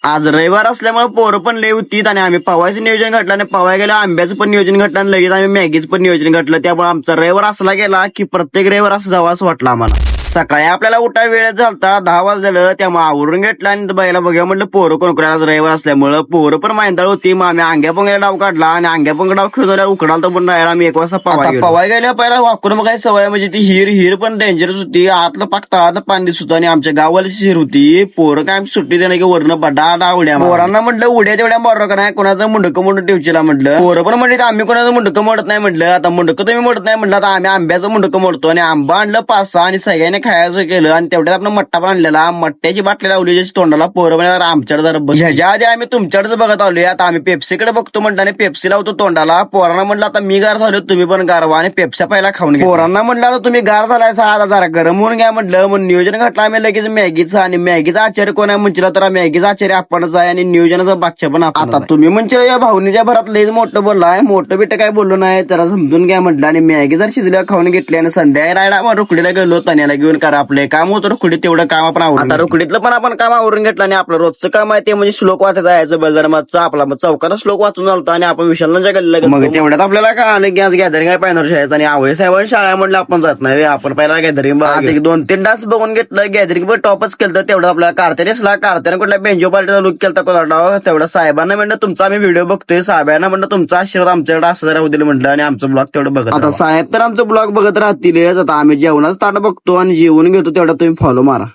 आज रविवार असल्यामुळे पोरं पण लय होती आणि आम्ही पवायचं नियोजन घातलं आणि पवाय गेलं आंब्याचं पण नियोजन घातलं आणि लगेच आम्ही मॅगीचं पण नियोजन घातलं. त्यामुळे आमचा रविवार असला गेला की प्रत्येक रविवार असं जावं असं वाटलं आम्हाला. सकाळी आपल्याला उठाय वेळ झालता 10 वाजलेलं, त्यामुळे आवरून घेतलं आणि बाईला बघूया म्हटलं पोरं कोण आज रविवार असल्यामुळं पोरं पण माहिती होती. मग आम्ही अंग्या पंग्या डाव काढला आणि अंग्या पंग डाव खेळून उकडाल तर पण राहायला आम्ही 1 वाजता पवाय गेल्या पहिला वाकून बघायची सवय म्हणजे ती हिर पण डेंजरस होती. आतलं पाक तळातलं पाणी दिसत होतं आणि आमच्या गावाला हिर होती. पोरं काय सुट्टी देणं की वरनं बडा उड्या. पोरांना म्हटलं उड्या तेवढ्या मारू का नाही, कोणाचं मुंडकं मोडून ठेवशीला म्हटलं. पोरं पण म्हणले आम्ही कोणाचं मुंडकं मोडत नाही म्हटलं. आता मुंडकं तुम्ही मोडत नाही म्हटलं, आता आम्ही आंब्याचं मुंडकं मोडतो आणि आंबा आणलं 5-6 आणि सगळ्यांनी खायचं केलं आणि तेवढ्यात आपण मट्टा पण आणलेला. मट्ट्याची बाटली लावली तोंडाला. पोरं म्हणजे आमच्याकडे जरा ह्याच्या आधी आम्ही तुमच्याकडेच बघत आलोय. आता आम्ही पेप्सीकडे बघतो म्हटलं आणि पेप्सी लावतो तोंडाला. पोरांना म्हटलं आता मी गार झालो तुम्ही पण गार व्हा आणि पेप्स्या पहिला खाऊन घ्या. पोरांना म्हटलं आता तुम्ही गार झालायसा आता जरा गरम होऊन घ्या म्हटलं. मग नियोजन घातलं आम्ही लगेच मॅगीचं आणि मॅगीचा आचार्य कोण आहे म्हणला तर मॅगीचा आचार्य आपणच आहे आणि नियोजनाचा बादशाह पण आपण. आता तुम्ही म्हणजे या भावनीच्या भरात लईच मोठं बोललाय. मोठं बिट काय बोललो नाही, त्याला समजून घ्या म्हटलं आणि मॅगी जर शिजल्या खाऊन घेतली आणि संध्याकाळी राहिला रुकडीला गेलो तण्याला घेऊन करा आपले काम होतं रुकडीत तेवढं काम आपण आवडून. आता रुकडीतलं पण आपण काम आवरून घेतलं आणि आपलं रोजचं काम आहे ते म्हणजे श्लोक वाचायचं यायचं बलधर्माचा. आपला चौकाचा श्लोक वाचून झालता आणि आपण विशालनाच्या गल्लीला मग तेवढ्यात आपल्याला काय आलं की आज गॅदरिंग आहे पायनर शाळेचं आणि आवळे साहेबांनी शाळा म्हटलं आपण जात नाही. आपण पहिला गॅदरिंग 2-3 डास बघून घेतलं. गॅदरिंग पण टॉपच केलं. तेवढं आपल्याला कार्त्याने कुठल्या बेंजो पार्टीचा लुक केला कोणाला तेवढा साहेबांना म्हणलं तुमचा आम्ही व्हिडिओ बघतोय. साहेबांना म्हणलं तुमचा आशीर्वाद आमच्याकडे असं राहू दिलं म्हटलं आणि आमचं ब्लॉग तेवढं बघत. आता साहेब तर आमचं ब्लॉग बघत राहतील. आता आम्ही जेवणाच ताट बघतो आणि जेवून घेतो. तेवढा तुम्ही फॉलो मारा.